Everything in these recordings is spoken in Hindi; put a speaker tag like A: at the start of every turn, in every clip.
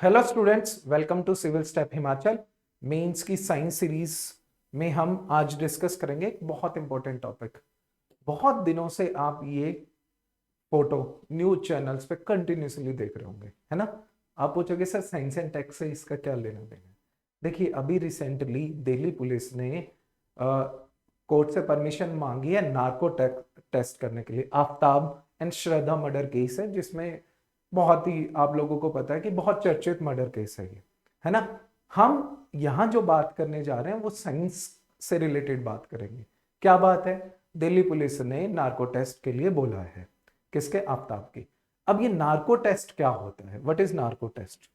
A: Hello students, welcome to civil step Himachal. Mains की साइंस सीरीज में हम आज डिस्कस करेंगे एक बहुत इंपॉर्टेंट टॉपिक। बहुत दिनों से आप ये फोटो न्यूज चैनल्स पे कंटिन्यूसली देख रहे होंगे, है ना। आप पूछोगे सर साइंस एंड टेक से इसका क्या लेना देना है। देखिए, अभी रिसेंटली दिल्ली पुलिस ने कोर्ट से परमिशन मांगी है नार्को टेस्ट करने के लिए। Aftab and Shraddha murder case है, जिसमें बहुत ही आप लोगों को पता है कि बहुत चर्चित मर्डर केस है ये, है ना। हम यहां जो बात करने जा रहे हैं वो साइंस से रिलेटेड बात करेंगे। क्या बात है? दिल्ली पुलिस ने नार्को टेस्ट के लिए बोला है। किसके? आफ्ताब की। अब ये नार्को टेस्ट क्या होता है? What is narco test?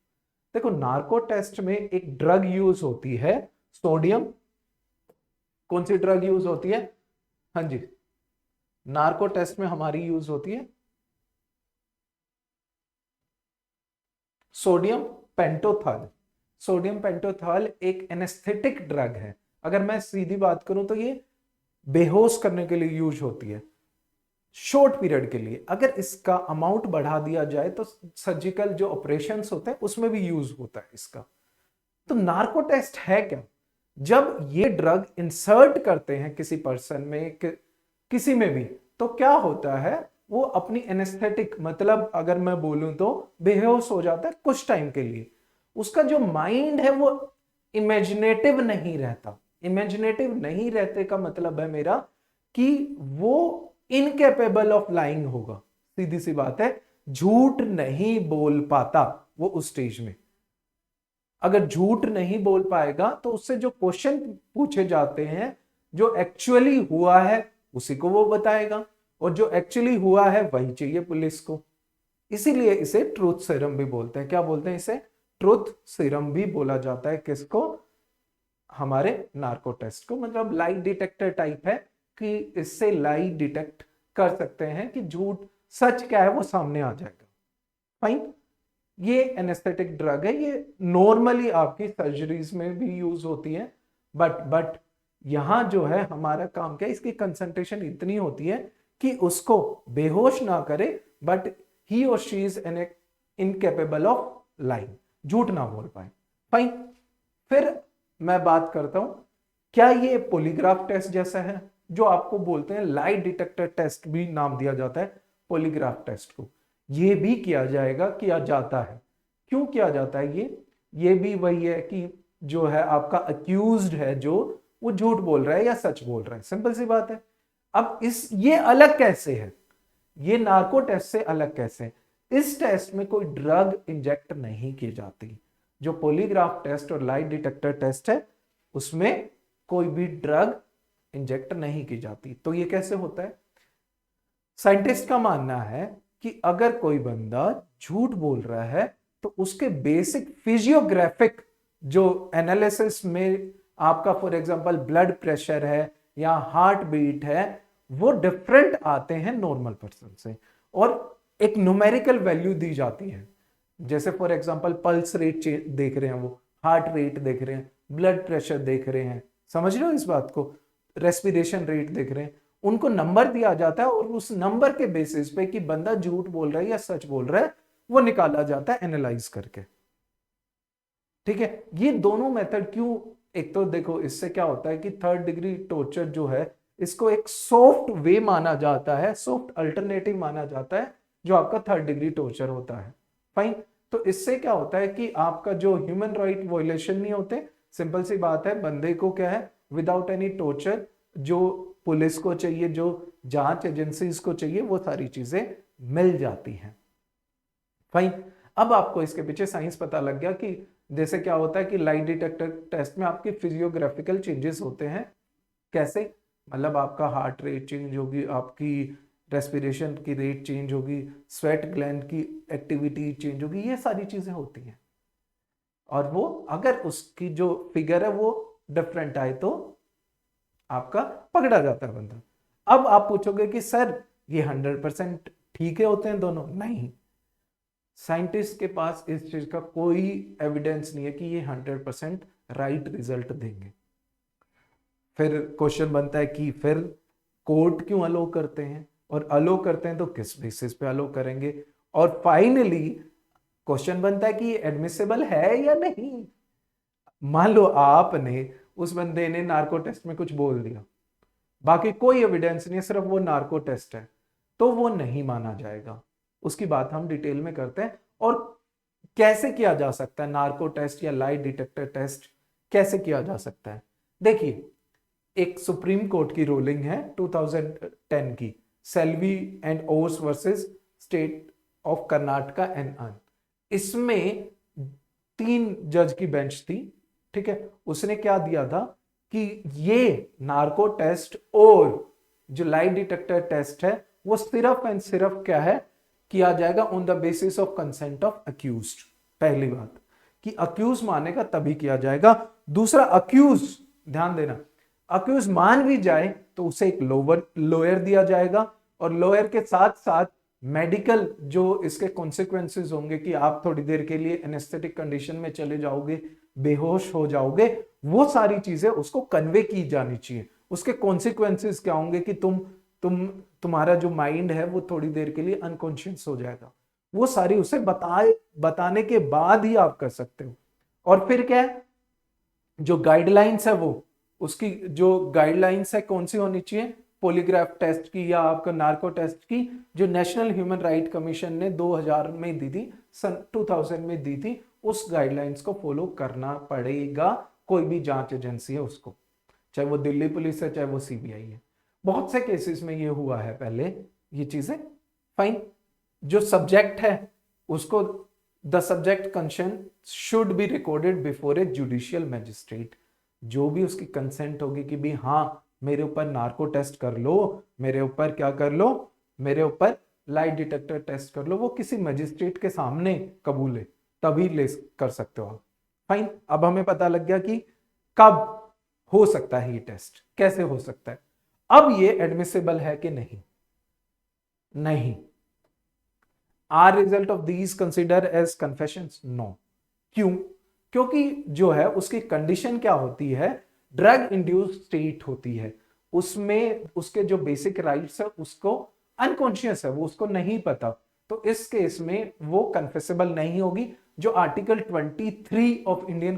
A: देखो, नार्को टेस्ट में एक ड्रग यूज होती है, सोडियम। कौन सी ड्रग यूज होती है? हाँ जी, नार्को टेस्ट में हमारी यूज होती है सोडियम पेंटोथॉल। सोडियम पेंटोथॉल एक एनेस्थेटिक ड्रग है। अगर मैं सीधी बात करूं तो ये बेहोश करने के लिए यूज होती है शॉर्ट पीरियड के लिए। अगर इसका अमाउंट बढ़ा दिया जाए तो सर्जिकल जो ऑपरेशंस होते हैं उसमें भी यूज होता है इसका। तो नार्को टेस्ट है क्या? जब ये ड्रग इंसर्ट करते हैं किसी पर्सन में, किसी में भी, तो क्या होता है, वो अपनी एनेस्थेटिक, मतलब अगर मैं बोलूं तो बेहोश हो जाता है कुछ टाइम के लिए। उसका जो माइंड है वो इमेजिनेटिव नहीं रहता। इमेजिनेटिव नहीं रहते का मतलब है मेरा कि वो इनकेपेबल ऑफ लाइंग होगा। सीधी सी बात है, झूठ नहीं बोल पाता वो उस स्टेज में। अगर झूठ नहीं बोल पाएगा तो उससे जो क्वेश्चन पूछे जाते हैं, जो एक्चुअली हुआ है उसी को वो बताएगा, और जो एक्चुअली हुआ है वही चाहिए पुलिस को। इसीलिए इसे ट्रूथ सीरम भी बोलते हैं। क्या बोलते हैं इसे? ट्रूथ सीरम भी बोला जाता है। किसको? हमारे नार्को टेस्ट को। मतलब लाई डिटेक्टर टाइप है कि इससे लाई डिटेक्ट कर सकते हैं कि झूठ सच क्या है वो सामने आ जाएगा। फाइन। ये एनेस्थेटिक ड्रग है। ये नॉर्मली आपकी सर्जरीज में भी यूज होती है, बट यहां जो है हमारा काम क्या है, इसकी कंसंट्रेशन इतनी होती है कि उसको बेहोश ना करे, बट ही और she is incapable of lying, झूठ ना बोल पाए। फाइन। फिर मैं बात करता हूं, क्या ये पॉलीग्राफ टेस्ट जैसा है? जो आपको बोलते हैं लाई डिटेक्टर टेस्ट भी नाम दिया जाता है पॉलीग्राफ टेस्ट को। ये भी किया जाएगा, किया जाता है। क्यों किया जाता है ये भी वही है कि जो है आपका अक्यूज्ड है, जो वो झूठ बोल रहा है या सच बोल रहा है। सिंपल सी बात है। अब ये अलग कैसे है? ये नार्को टेस्ट से अलग कैसे है? इस टेस्ट में कोई ड्रग इंजेक्ट नहीं की जाती। जो पॉलीग्राफ टेस्ट और लाई डिटेक्टर टेस्ट है उसमें कोई भी ड्रग इंजेक्ट नहीं की जाती। तो ये कैसे होता है? साइंटिस्ट का मानना है कि अगर कोई बंदा झूठ बोल रहा है तो उसके बेसिक फिजियोग्राफिक जो एनालिसिस में आपका फॉर एग्जांपल ब्लड प्रेशर है या हार्ट बीट है, वो डिफरेंट आते हैं नॉर्मल पर्सन से, और एक न्यूमेरिकल वैल्यू दी जाती है। जैसे फॉर एग्जांपल पल्स रेट देख रहे हैं, वो हार्ट रेट देख रहे हैं, ब्लड प्रेशर देख रहे हैं, समझ रहे हो इस बात को, रेस्पिरेशन रेट देख रहे हैं, उनको नंबर दिया जाता है और उस नंबर के बेसिस पे कि बंदा झूठ बोल रहा है या सच बोल रहा है वो निकाला जाता है एनालाइज करके। ठीक है। ये दोनों मेथड क्यों? एक तो देखो, इससे क्या होता है कि थर्ड डिग्री टॉर्चर जो है इसको एक सॉफ्ट वे माना जाता है, सॉफ्ट अल्टरनेटिव माना जाता है जो आपका थर्ड डिग्री टॉर्चर होता है। फाइन। तो इससे क्या होता है कि आपका जो ह्यूमन राइट वायलेशन नहीं होते। सिंपल सी बात है, बंदे को क्या है, विदाउट एनी टॉर्चर जो पुलिस को चाहिए, जो जांच एजेंसीज को चाहिए, वो सारी चीजें मिल जाती हैं। फाइन। अब आपको इसके पीछे साइंस पता लग गया कि जैसे क्या होता है कि लाई डिटेक्टर टेस्ट में आपके फिजियोग्राफिकल चेंजेस होते हैं। कैसे? मतलब आपका हार्ट रेट चेंज होगी, आपकी रेस्पिरेशन की रेट चेंज होगी, स्वेट ग्लैंड की एक्टिविटी चेंज होगी, ये सारी चीजें होती हैं। और वो अगर उसकी जो फिगर है वो डिफरेंट आए तो आपका पकड़ा जाता है बंदा। अब आप पूछोगे कि सर ये 100% ठीक है होते हैं दोनों? नहीं, साइंटिस्ट के पास इस चीज का कोई एविडेंस नहीं है कि ये 100% राइट रिजल्ट देंगे। फिर क्वेश्चन बनता है कि फिर कोर्ट क्यों अलो करते हैं, और अलो करते हैं तो किस बेसिस पे अलो करेंगे। और फाइनली क्वेश्चन बनता है कि एडमिसिबल है या नहीं। मान लो आपने उस बंदे ने नार्को टेस्ट में कुछ बोल दिया, बाकी कोई एविडेंस नहीं है, सिर्फ वो नार्को टेस्ट है, तो वो नहीं माना जाएगा। उसकी बात हम डिटेल में करते हैं। और कैसे किया जा सकता है नार्को टेस्ट या लाई डिटेक्टर टेस्ट, कैसे किया जा सकता है। देखिए, एक सुप्रीम कोर्ट की रूलिंग है 2010 की, सेल्वी एंड ओस versus state of Karnataka and आन। इसमें 3 जज की बेंच थी, ठीक है। उसने क्या दिया था कि ये नार्को टेस्ट और जो लाई डिटेक्टर टेस्ट है वो सिर्फ एंड सिर्फ क्या है, किया जाएगा on the basis of consent of accused. पहली बात कि अक्यूज मानेगा तभी किया जाएगा। दूसरा, अक्यूज, ध्यान देना, अक्यूज मान भी जाए तो उसे एक लोअर दिया जाएगा, और लोअर के साथ साथ मेडिकल जो इसके कॉन्सिक्वेंसेस होंगे कि आप थोड़ी देर के लिए एनेस्थेटिक कंडीशन में चले जाओगे, बेहोश हो जाओगे, वो सारी चीजें उसको कन्वे की जानी चाहिए। उसके कॉन्सिक्वेंसेस क्या होंगे कि तुम्हारा जो माइंड है वो थोड़ी देर के लिए अनकॉन्शियस हो जाएगा, वो सारी उसे बताने के बाद ही आप कर सकते हो। और फिर क्या है, जो गाइडलाइंस है वो, उसकी जो गाइडलाइंस है कौन सी होनी चाहिए, पॉलीग्राफ टेस्ट की या आपका नार्को टेस्ट की, जो नेशनल ह्यूमन राइट कमीशन ने 2000 में दी थी, सन 2000 में दी थी, उस गाइडलाइंस को फॉलो करना पड़ेगा। कोई भी जांच एजेंसी है उसको, चाहे वो दिल्ली पुलिस है, चाहे वो सीबीआई है। बहुत से केसेस में ये हुआ है पहले ये चीजें। फाइन, जो सब्जेक्ट है उसको, the subject consent should be recorded before a judicial magistrate. जो भी उसकी कंसेंट होगी कि भी हाँ मेरे ऊपर नार्को टेस्ट कर लो, मेरे ऊपर क्या कर लो, मेरे ऊपर लाई डिटेक्टर टेस्ट कर लो, वो किसी मजिस्ट्रेट के सामने कबूले तभी ले कर सकते हो आप। फाइन, अब हमें पता लग गया कि कब हो सकता है ये टेस्ट, कैसे हो सकता है। अब ये एडमिसिबल है कि नहीं, नहीं। Are result of these consider as confessions, no. क्यों? क्योंकि जो है उसकी कंडीशन क्या होती है, ड्रग इंड्यूस्ड स्टेट होती है, उसमें उसके जो बेसिक राइट्स है उसको अनकॉन्शियस है, वो उसको नहीं पता, तो इस केस में वो कन्फेसेबल नहीं होगी। जो आर्टिकल 23 ऑफ इंडियन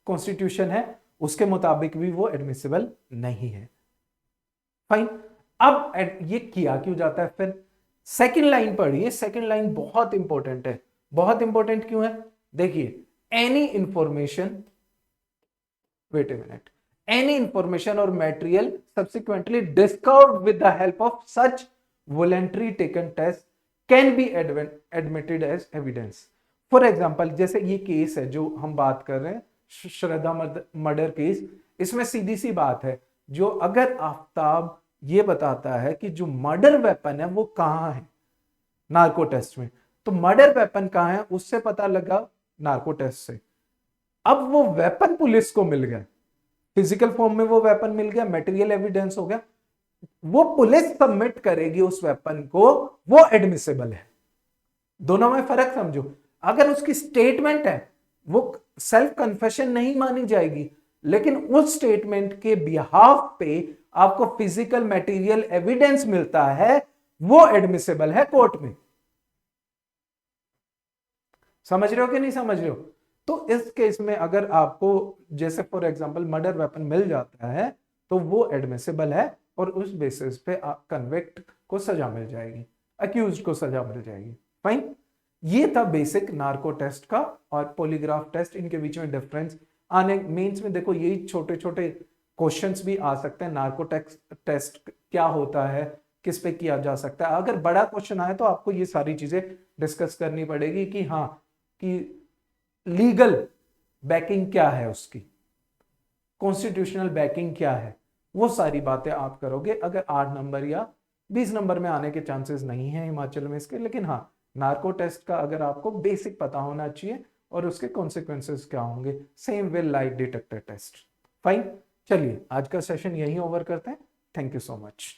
A: कॉन्स्टिट्यूशन है उसके मुताबिक भी वो एडमिसिबल नहीं है। फाइन, अब ये किया क्यों जाता है फिर, सेकंड लाइन पढ़िए, सेकंड लाइन बहुत इंपॉर्टेंट है। बहुत इंपॉर्टेंट क्यों है, देखिए, any information, wait a minute, any information or material subsequently discovered with the help of such voluntary taken test can be admitted as evidence. For example, जैसे ये केस है जो हम बात कर रहे हैं, श्रद्धा मर्डर केस, इसमें सीधी सी बात है, जो अगर आफ्ताब ये बताता है कि जो मर्डर वेपन है वो कहाँ है नार्को टेस्ट में, तो मर्डर वेपन कहाँ है उससे पता लगा नार्को टेस्ट से। अब वो वेपन पुलिस को मिल गया, फिजिकल फॉर्म में वो वेपन मिल गया, मटेरियल एविडेंस हो गया, वो पुलिस सबमिट करेगी उस वेपन को, वो एडमिसिबल है। दोनों में फर्क समझो, अगर उसकी स्टेटमेंट है वो सेल्फ कन्फेशन नहीं मानी जाएगी, लेकिन उस स्टेटमेंट के बिहाफ पे आपको फिजिकल मटेरियल एविडेंस मिलता है, वो एडमिसिबल है कोर्ट में। समझ रहे हो कि नहीं समझ रहे हो? तो इस केस में अगर आपको जैसे फॉर एग्जांपल मर्डर वेपन मिल जाता है तो वो एडमिसिबल है, और उस बेसिस पे कन्विक्ट को सजा मिल जाएगी, अक्यूज्ड को सजा मिल जाएगी। फाइन, ये था बेसिक नार्को टेस्ट का और पॉलीग्राफ टेस्ट, इनके बीच में डिफरेंस। आने मेंस में देखो यही छोटे छोटे क्वेश्चंस भी आ सकते हैं, नार्को टेस्ट क्या होता है, किस पे किया जा सकता है। अगर बड़ा क्वेश्चन आए तो आपको ये सारी चीजें डिस्कस करनी पड़ेगी कि हाँ, कि लीगल बैकिंग क्या है उसकी, कॉन्स्टिट्यूशनल बैकिंग क्या है, वो सारी बातें आप करोगे। अगर 8 नंबर या 20 नंबर में आने के चांसेस नहीं है हिमाचल में इसके, लेकिन हाँ, नार्को टेस्ट का अगर आपको बेसिक पता होना चाहिए और उसके कॉन्सिक्वेंसेस क्या होंगे, same will like detector test. Fine, चलिए आज का सेशन यहीं ओवर करते हैं। Thank you so much.